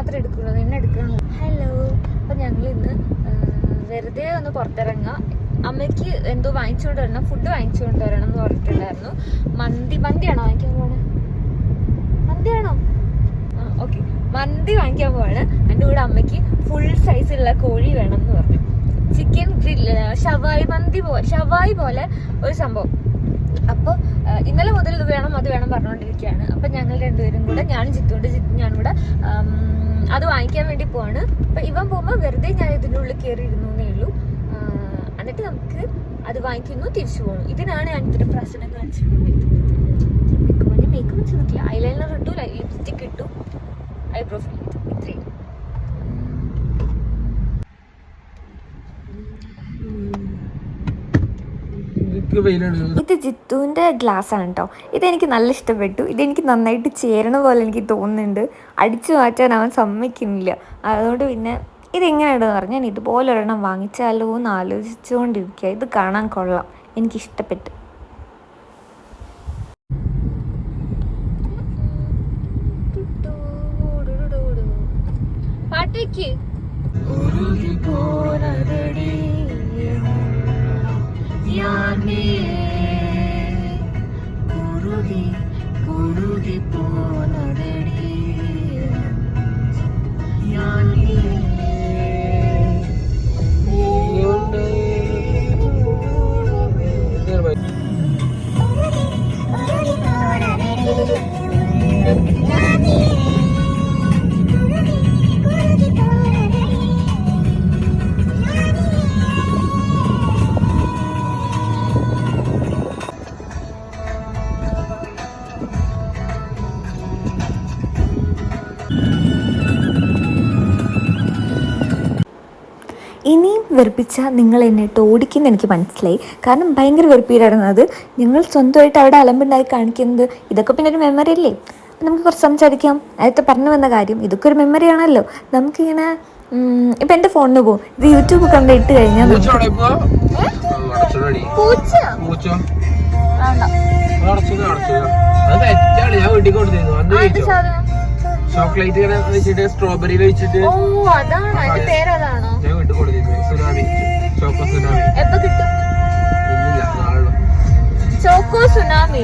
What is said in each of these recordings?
മാത്രമേ എടുക്കുള്ളൂ, എന്നെ എടുക്കണം. ഹലോ, അപ്പം ഞങ്ങൾ ഇന്ന് വെറുതെ ഒന്ന് പുറത്തിറങ്ങാം. അമ്മയ്ക്ക് എന്തോ വാങ്ങിച്ചുകൊണ്ട് വരണം, ഫുഡ് വാങ്ങിച്ചുകൊണ്ട് വരണം എന്ന് പറഞ്ഞിട്ടുണ്ടായിരുന്നു. മന്തിയാണോ വാങ്ങിക്കാൻ പോവാണ്? മന്തിയാണോ? ഓക്കെ, മന്തി വാങ്ങിക്കാൻ പോവാണ്. എൻ്റെ കൂടെ അമ്മയ്ക്ക് ഫുൾ സൈസുള്ള കോഴി വേണം എന്ന് പറഞ്ഞു. ചിക്കൻ ഗ്രില്ല്, ഷവായി പോലെ ഒരു സംഭവം. അപ്പോൾ ഇന്നലെ മുതൽ ഇത് വേണം അത് വേണം പറഞ്ഞുകൊണ്ടിരിക്കുകയാണ്. അപ്പം ഞങ്ങൾ രണ്ടുപേരും കൂടെ, ഞാനും ജിത്തുണ്ട്, ഞാനും കൂടെ അത് വാങ്ങിക്കാൻ വേണ്ടി പോവാണ്. അപ്പം ഇവൻ പോകുമ്പോൾ വെറുതെ ഞാൻ ഇതിൻ്റെ ഉള്ളിൽ കയറി ഇരുന്നേ ഉള്ളൂ. എന്നിട്ട് നമുക്ക് അത് വാങ്ങിക്കുന്നു, തിരിച്ചു പോകണം. ഇതിനാണ് ഞാൻ ഇതിൻ്റെ പ്രശ്നം കാണിച്ചിട്ടുള്ളത്. മേക്കപ്പ് ചെയ്തിട്ടില്ല, ഐലൈനർ ഇട്ടു, ലിപ്സ്റ്റിക് ഇട്ടു, ഐബ്രോ ഫിൽ ചെയ്തു, ഇത്രയും. ഇത് ജിത്തുവിൻ്റെ ഗ്ലാസ് ആണ് കേട്ടോ. ഇതെനിക്ക് നല്ല ഇഷ്ടപ്പെട്ടു. ഇതെനിക്ക് നന്നായിട്ട് ചേരണ പോലെ എനിക്ക് തോന്നുന്നുണ്ട്. അടിച്ചു മാറ്റാൻ അവൻ സമ്മതിക്കുന്നില്ല. അതുകൊണ്ട് പിന്നെ ഇതെങ്ങനെയാണെന്ന് പറഞ്ഞാൽ ഞാൻ ഇതുപോലെ ഒരെണ്ണം വാങ്ങിച്ചാലോ എന്ന് ആലോചിച്ചുകൊണ്ടിരിക്കുക. ഇത് കാണാൻ കൊള്ളാം, എനിക്കിഷ്ടപ്പെട്ടു. പാട്ടേക്ക് ഇനിയും വെറുപ്പിച്ചാൽ നിങ്ങൾ എന്നെ ഓടിക്കുന്ന എനിക്ക് മനസ്സിലായി. കാരണം ഭയങ്കര വെറുപ്പീരായിരുന്നു അത്. ഞങ്ങൾ സ്വന്തമായിട്ട് അവിടെ അലമ്പുണ്ടായി കാണിക്കുന്നത്. ഇതൊക്കെ പിന്നെ ഒരു മെമ്മറി അല്ലേ. നമുക്ക് കുറച്ച് സംസാരിക്കാം. നേരത്തെ പറഞ്ഞു വന്ന കാര്യം, ഇതൊക്കെ ഒരു മെമ്മറി ആണല്ലോ. നമുക്കിങ്ങനെ ഇപ്പം എൻ്റെ ഫോണിന് പോകും, ഇത് യൂട്യൂബ് കണ്ട് ഇട്ട് കഴിഞ്ഞാൽ ചോക്ലേറ്റ് വെച്ചിട്ട് സ്ട്രോബെറി വെച്ചിട്ട് ഞാൻ വീട്ടിൽ കൊടുത്തിരുന്നു. Tsunami, choco tsunami. എപ്പോ കിട്ടും? ഇല്ല, നാളെ. ചോക്കോ സുനാമി,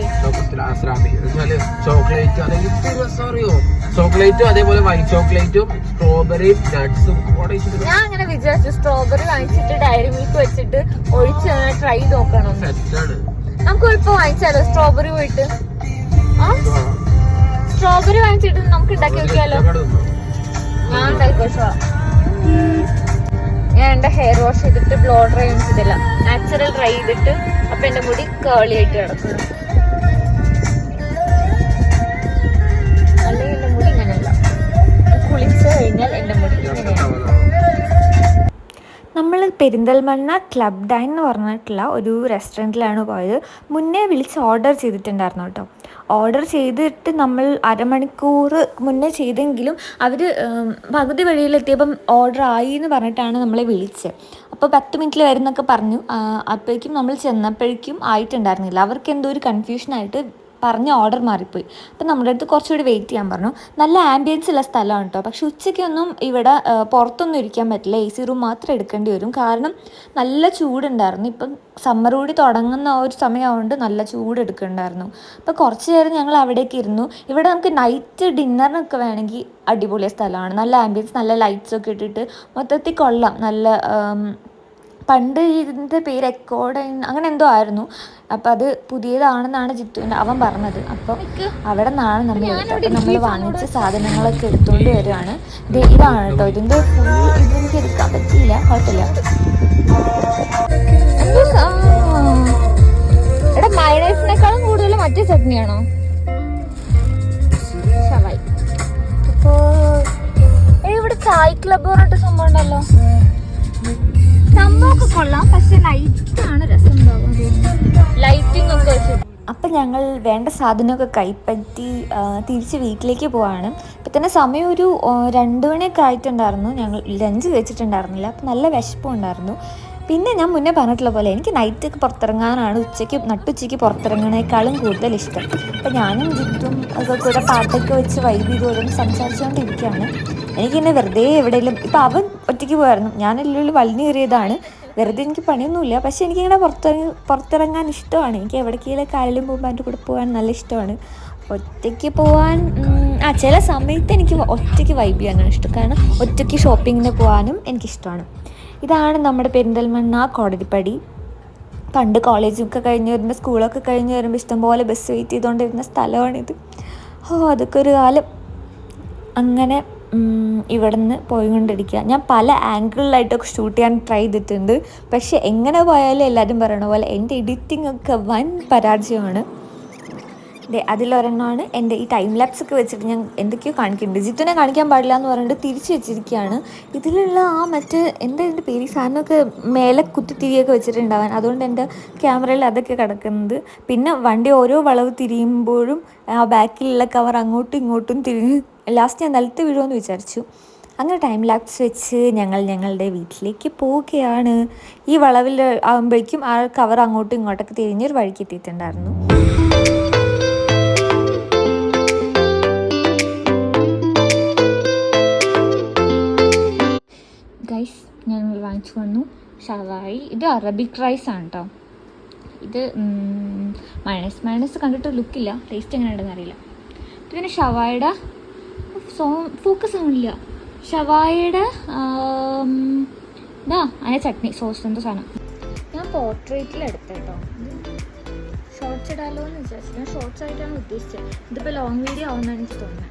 ചോക്ലേറ്റ് അറിയോ? ചോക്ലേറ്റും അതേപോലെ വൈറ്റ് ചോക്ലേറ്റും സ്ട്രോബെറിയും നട്ട്സും. ഞാൻ അങ്ങനെ വിചാരിച്ചു സ്ട്രോബെറി വാങ്ങിച്ചിട്ട് ഡയറി മിൽക്ക് വെച്ചിട്ട് ഒഴിച്ച് ട്രൈ നോക്കണം. സെറ്റാണ്. നമുക്ക് ഇപ്പൊ വാങ്ങിച്ചാലോ സ്ട്രോബെറി പോയിട്ട്? സ്ട്രോബെറി വാങ്ങിച്ചിട്ട് നമുക്ക് ഉണ്ടാക്കി നോക്കിയാലോ? ഞാൻ ഉണ്ടായിക്കോട്ടോ. ഞാൻ എന്റെ ഹെയർ വാഷ് ചെയ്തിട്ട് ബ്ലോ ഡ്രൈ ഒന്നും ചെയ്തില്ല, നാച്ചുറൽ ഡ്രൈ ചെയ്തിട്ട്. അപ്പൊ എന്റെ മുടി കേളി ആയിട്ട് കിടക്കുന്നു. അല്ലെങ്കിൽ എന്റെ മുടി ഇങ്ങനെയല്ല, കുളിച്ചു കഴിഞ്ഞാൽ എന്റെ മുടി ഇങ്ങനെയാണ്. നമ്മൾ പെരിന്തൽമണ്ണ ക്ലബ് ഡൈൻ എന്ന് പറഞ്ഞിട്ടുള്ള ഒരു റെസ്റ്റോറൻറ്റിലാണ് പോയത്. മുന്നേ വിളിച്ച് ഓർഡർ ചെയ്തിട്ടുണ്ടായിരുന്നു കേട്ടോ. ഓർഡർ ചെയ്തിട്ട് നമ്മൾ അരമണിക്കൂർ മുന്നേ ചെയ്തെങ്കിലും അവർ പകുതി വഴിയിലെത്തിയപ്പം ഓർഡർ ആയി എന്ന് പറഞ്ഞിട്ടാണ് നമ്മളെ വിളിച്ചത്. അപ്പോൾ 10 മിനിറ്റിൽ വരുന്നൊക്കെ പറഞ്ഞു. അപ്പോഴേക്കും നമ്മൾ ചെന്നപ്പോഴേക്കും ആയിട്ടുണ്ടായിരുന്നില്ല. അവർക്ക് എന്തോ ഒരു കൺഫ്യൂഷനായിട്ട് പറഞ്ഞ ഓർഡർ മാറിപ്പോയി. അപ്പം നമ്മുടെ അടുത്ത് കുറച്ചുകൂടി വെയിറ്റ് ചെയ്യാൻ പറഞ്ഞു. നല്ല ആംബിയൻസ് ഉള്ള സ്ഥലമാണ് കേട്ടോ. പക്ഷെ ഉച്ചയ്ക്കൊന്നും ഇവിടെ പുറത്തൊന്നും ഇരിക്കാൻ പറ്റില്ല, AC റൂം മാത്രം എടുക്കേണ്ടി വരും. കാരണം നല്ല ചൂടുണ്ടായിരുന്നു. ഇപ്പം സമ്മർ കൂടി തുടങ്ങുന്ന ഒരു സമയമായതുകൊണ്ട് നല്ല ചൂട് എടുക്കുന്നുണ്ടായിരുന്നു. അപ്പോൾ കുറച്ച് നേരം ഞങ്ങൾ അവിടേക്ക് ഇരുന്നു. ഇവിടെ നമുക്ക് നൈറ്റ് ഡിന്നറിനൊക്കെ വേണമെങ്കിൽ അടിപൊളിയ സ്ഥലമാണ്. നല്ല ആംബിയൻസ്, നല്ല ലൈറ്റ്സൊക്കെ ഇട്ടിട്ട് മൊത്തത്തിൽ കൊള്ളാം. നല്ല പണ്ട് ഇതിൻ്റെ പേര് എക്കോഡൈൻ അങ്ങനെ എന്തോ ആയിരുന്നു. അപ്പം അത് പുതിയതാണെന്നാണ് ജിത്തുവിൻ്റെ അവൻ പറഞ്ഞത്. അപ്പോൾ അവിടെ നിന്നാണ് നമ്മൾ വാങ്ങിച്ച സാധനങ്ങളൊക്കെ എടുത്തുകൊണ്ട് വരികയാണ്. ഇതാണ് കേട്ടോ ഇതിൻ്റെ ഫുൾ. ഇതെനിക്ക് എടുക്കാൻ പറ്റിയില്ല, കുഴപ്പമില്ല. എടാ, മയണൈസിനേക്കാളും കൂടുതൽ മറ്റേ ചട്നിയാണോ? ഷവായി. അപ്പോൾ ഇവിടെ ചായ് ക്ലബ് പറഞ്ഞിട്ട് സംഭവം ഉണ്ടല്ലോ. സംഭവമൊക്കെ കൊള്ളാം, പക്ഷെ ലൈറ്റാണ് രസം. ലൈറ്റിംഗ് ഒക്കെ വെച്ച്. അപ്പം ഞങ്ങൾ വേണ്ട സാധനമൊക്കെ കൈപ്പറ്റി തിരിച്ച് വീട്ടിലേക്ക് പോവാണ്. ഇപ്പം തന്നെ സമയം ഒരു 2 മണിയൊക്കെ ആയിട്ടുണ്ടായിരുന്നു. ഞങ്ങൾ ലഞ്ച് കഴിച്ചിട്ടുണ്ടായിരുന്നില്ല. അപ്പം നല്ല വിശപ്പും ഉണ്ടായിരുന്നു. പിന്നെ ഞാൻ മുന്നേ പറഞ്ഞിട്ടുള്ള പോലെ എനിക്ക് നൈറ്റൊക്കെ പുറത്തിറങ്ങാനാണ് നട്ടുച്ചയ്ക്ക് പുറത്തിറങ്ങണേക്കാളും കൂടുതൽ ഇഷ്ടം. അപ്പം ഞാനും ജിത്തും ഒക്കെ കൂടെ പാട്ടൊക്കെ വെച്ച് വൈബ് ചെയ്ത് ഓരോന്ന് സംസാരിച്ചുകൊണ്ടിരിക്കുകയാണ്. എനിക്കിന്നെ വെറുതെ എവിടെയെങ്കിലും ഇപ്പം അവൻ ഒറ്റയ്ക്ക് പോയായിരുന്നു, ഞാനെല്ലാം വലിഞ്ഞു കയറിയതാണ്. വെറുതെ എനിക്ക് പണിയൊന്നുമില്ല, പക്ഷേ എനിക്കിങ്ങനെ പുറത്തിറങ്ങാൻ ഇഷ്ടമാണ്. എനിക്ക് എവിടേക്കെങ്കിലും കായലും പോകുമ്പോൾ എൻ്റെ കൂടെ പോകാൻ നല്ല ഇഷ്ടമാണ്. ഒറ്റയ്ക്ക് പോകാൻ ചില സമയത്ത് എനിക്ക് ഒറ്റയ്ക്ക് വൈബ് ചെയ്യാനാണ് ഇഷ്ടം. കാരണം ഒറ്റയ്ക്ക് ഷോപ്പിങ്ങിന് പോകാനും എനിക്കിഷ്ടമാണ്. ഇതാണ് നമ്മുടെ പെരിന്തൽമണ്ണ കോടതിപ്പടി. പണ്ട് കോളേജൊക്കെ കഴിഞ്ഞ് വരുമ്പോൾ, സ്കൂളൊക്കെ കഴിഞ്ഞ് വരുമ്പോൾ ഇഷ്ടംപോലെ ബസ് വെയിറ്റ് ചെയ്തുകൊണ്ടിരുന്ന സ്ഥലമാണിത്. അതൊക്കെ ഒരു കാലം. അങ്ങനെ ഇവിടെ നിന്ന് പോയിക്കൊണ്ടിരിക്കുക. ഞാൻ പല ആംഗിളിലായിട്ടൊക്കെ ഷൂട്ട് ചെയ്യാൻ ട്രൈ ചെയ്തിട്ടുണ്ട്. പക്ഷേ എങ്ങനെ പോയാലും എല്ലാവരും പറയണ പോലെ എൻ്റെ എഡിറ്റിംഗ് ഒക്കെ വൻ പരാജയമാണ്. അതിലൊരെണ്ണമാണ് എൻ്റെ ഈ ടൈം ലാപ്സൊക്കെ വെച്ചിട്ട് ഞാൻ എന്തൊക്കെയോ കാണിക്കുന്നുണ്ട്. ജിത്തുനെ കാണിക്കാൻ പാടില്ല എന്ന് പറഞ്ഞിട്ട് തിരിച്ച് വെച്ചിരിക്കുകയാണ്. ഇതിലുള്ള എൻ്റെ പേര് സാധനമൊക്കെ മേലെ കുത്തിത്തിരിയൊക്കെ വെച്ചിട്ടുണ്ടാവാൻ, അതുകൊണ്ട് എൻ്റെ ക്യാമറയിൽ അതൊക്കെ കിടക്കുന്നത്. പിന്നെ വണ്ടി ഓരോ വളവ് തിരിയുമ്പോഴും ആ ബാക്കിലുള്ള കവർ അങ്ങോട്ടും ഇങ്ങോട്ടും തിരിഞ്ഞ് ലാസ്റ്റ് ഞാൻ നിലത്ത് വീഴുമെന്ന് വിചാരിച്ചു. അങ്ങനെ ടൈം ലാപ്സ് വെച്ച് ഞങ്ങളുടെ വീട്ടിലേക്ക് പോവുകയാണ്. ഈ വളവിൽ ആകുമ്പോഴേക്കും ആ കവർ അങ്ങോട്ടും ഇങ്ങോട്ടൊക്കെ തിരിഞ്ഞൊരു വഴിക്ക് എത്തിയിട്ടുണ്ടായിരുന്നു. ഗൈസ്, ഞങ്ങൾ വാങ്ങിച്ചു വന്നു ഷവായി. ഇത് അറബിക് റൈസ് ആണ് കേട്ടോ. ഇത് മയണൈസ് കണ്ടിട്ട് ലുക്കില്ല, ടേസ്റ്റ് എങ്ങനെ ഉണ്ടെന്ന് അറിയില്ല. ഇത് പിന്നെ ഷവായുടെ ഫോക്കസ് ആവണില്ല. ഷവായുടെ അതിൻ്റെ ചട്നി സോസ് എന്തോ സാധനം. ഞാൻ പോർട്രേറ്റിലെടുത്ത കേട്ടോ. ഷോർട്ട്സ് ഇടാമല്ലോ എന്ന് വിചാരിച്ചു. ഞാൻ ഷോർട്ട്സ് ആയിട്ടാണ് ഉദ്ദേശിച്ചത്. ഇതിപ്പോൾ ലോങ് വീഡിയോ ആവുമെന്നാണ് എനിക്ക് തോന്നുന്നത്.